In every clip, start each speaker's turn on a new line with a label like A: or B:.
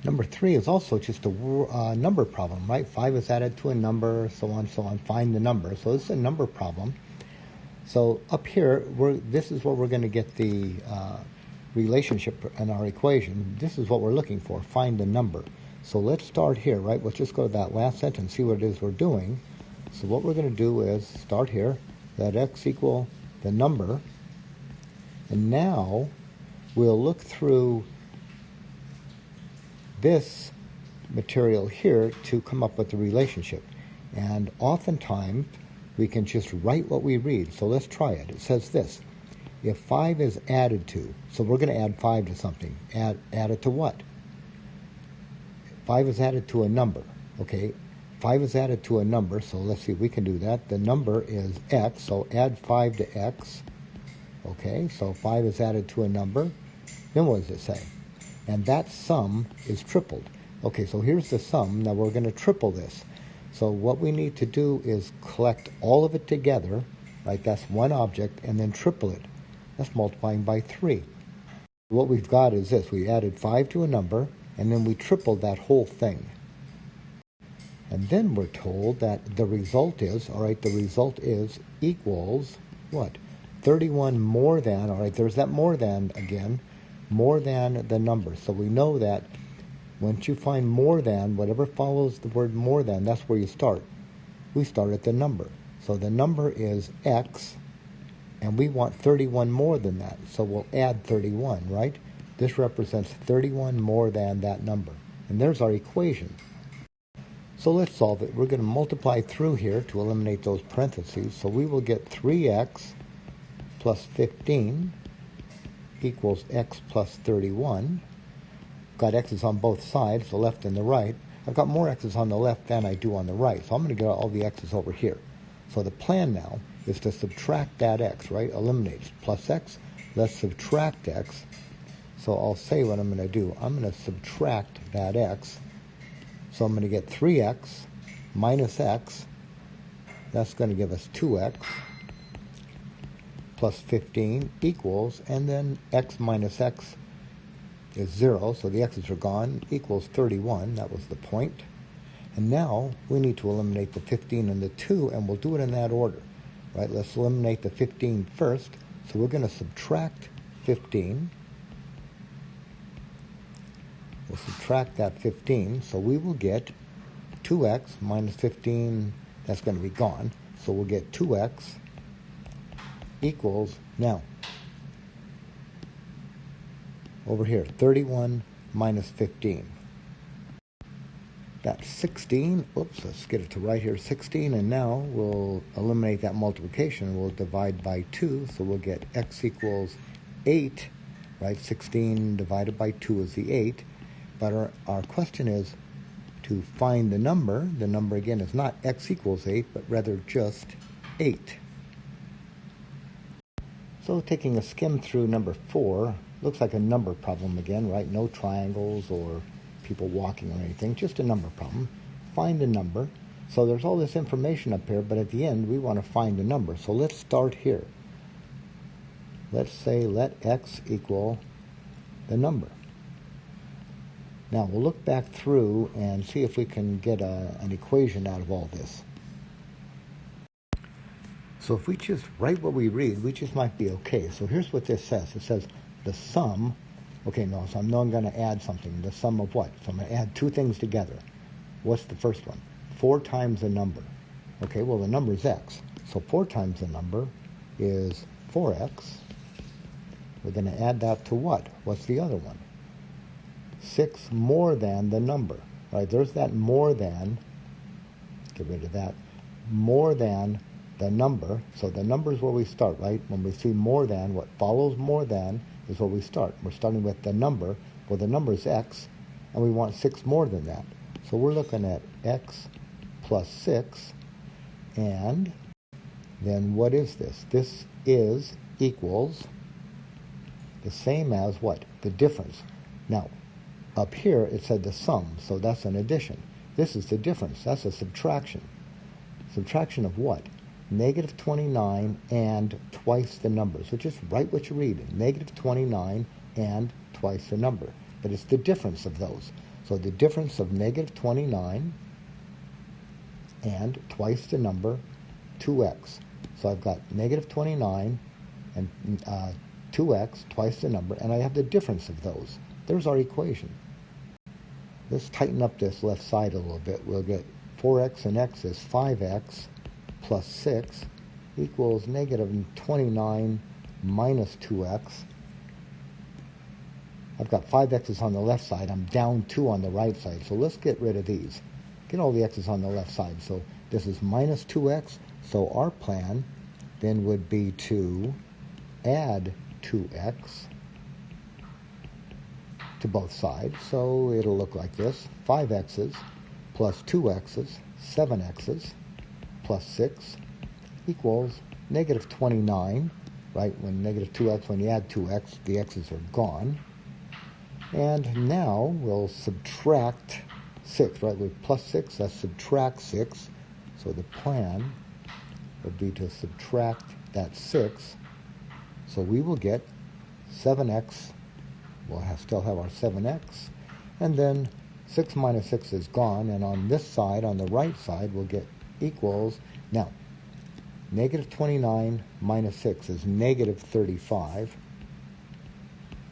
A: Number 3 is also just a number problem, right? 5 is added to a number, so on, so on. Find the number. So this is a number problem. So up here, this is where we're going to get the relationship in our equation. This is what we're looking for, find the number. So let's start here, right? Let's just go to that last sentence, see what it is we're doing. So what we're going to do is start here, let x equal the number, and now we'll look through this material here to come up with the relationship. And oftentimes, we can just write what we read. So let's try it. It says this: if 5 is added to, so we're going to add 5 to something. Add it to what? 5 is added to a number. Okay, 5 is added to a number, so let's see if we can do that. The number is x, so add 5 to x. Okay, so 5 is added to a number. Then what does it say? And that sum is tripled. Okay, so here's the sum. Now we're going to triple this. So what we need to do is collect all of it together, right? That's one object, and then triple it. That's multiplying by 3. What we've got is this. We added 5 to a number, and then we tripled that whole thing. And then we're told that the result is, all right, the result is equals what? 31 more than, all right, there's that more than again, more than the number. So we know that once you find more than, whatever follows the word more than, that's where you start. We start at the number. So the number is x, and we want 31 more than that. So we'll add 31, right? This represents 31 more than that number. And there's our equation. So let's solve it. We're going to multiply through here to eliminate those parentheses. So we will get 3x plus 15 equals x plus 31. Got x's on both sides, the left and the right. I've got more x's on the left than I do on the right, so I'm going to get all the x's over here. So the plan now is to subtract that x, right? Eliminate plus x, let's subtract x. So I'll say what I'm going to do. I'm going to subtract that x. So I'm going to get 3x minus x. That's going to give us 2x plus 15 equals, and then x minus x is 0, so the x's are gone, equals 31. That was the point. And now we need to eliminate the 15 and the 2, and we'll do it in that order. Right? Let's eliminate the 15 first. So we're going to subtract 15. We'll subtract that 15, so we will get 2x minus 15, that's going to be gone. So we'll get 2x equals, now, over here, 31 minus 15. That's 16. Oops, let's get it to right here, 16. And now we'll eliminate that multiplication. We'll divide by 2, so we'll get x equals 8, right? 16 divided by 2 is the 8. But our question is to find the number. The number, again, is not x equals 8, but rather just 8. So taking a skim through number 4, looks like a number problem again, right? No triangles or people walking or anything, just a number problem. Find a number. So there's all this information up here, but at the end we want to find a number. So let's start here. Let's say let x equal the number. Now we'll look back through and see if we can get an equation out of all this. So if we just write what we read, we just might be okay. So here's what this says. It says the sum, okay, no, so I'm going to add something. The sum of what? So I'm going to add two things together. What's the first one? 4 times the number. Okay, well, the number is x. So 4 times the number is 4x. We're going to add that to what? What's the other one? 6 more than the number. All right, there's that more than. Get rid of that. More than the number. So the number is where we start, right? When we see more than, what follows more than is where we start. We're starting with the number. Well, the number is x, and we want 6 more than that. So we're looking at x plus 6, and then what is this? This is equals the same as what? The difference. Now, up here it said the sum, so that's an addition. This is the difference. That's a subtraction. Subtraction of what? Negative 29 and twice the number. So just write what you read. Negative 29 and twice the number. but it's the difference of those. So the difference of negative 29 and twice the number 2x. So I've got negative 29 and 2x, twice the number, and I have the difference of those. There's our equation. Let's tighten up this left side a little bit. We'll get 4x and x is 5x plus 6 equals negative 29 minus 2x. I've got 5 x's on the left side. I'm down 2 on the right side. So let's get rid of these. Get all the x's on the left side. So this is minus 2x. So our plan then would be to add 2x to both sides. So it'll look like this. 5x's plus 2x's, 7x's, plus 6 equals negative 29, right? When negative 2x, when you add 2x, the x's are gone. And now we'll subtract 6, right? With plus 6, that's subtract 6. So the plan would be to subtract that 6. So we will get 7x. We'll still have our 7x. And then 6 minus 6 is gone. And on this side, on the right side, we'll get equals. Now, negative 29 minus 6 is negative 35.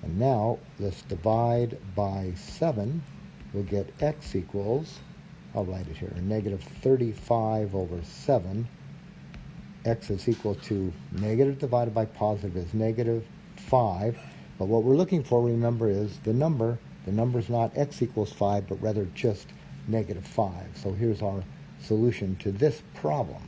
A: And now, let's divide by 7. We'll get x equals, I'll write it here, negative 35 over 7. X is equal to negative divided by positive is negative 5. But what we're looking for, remember, is the number. The number's not x equals 5, but rather just negative 5. So here's our solution to this problem.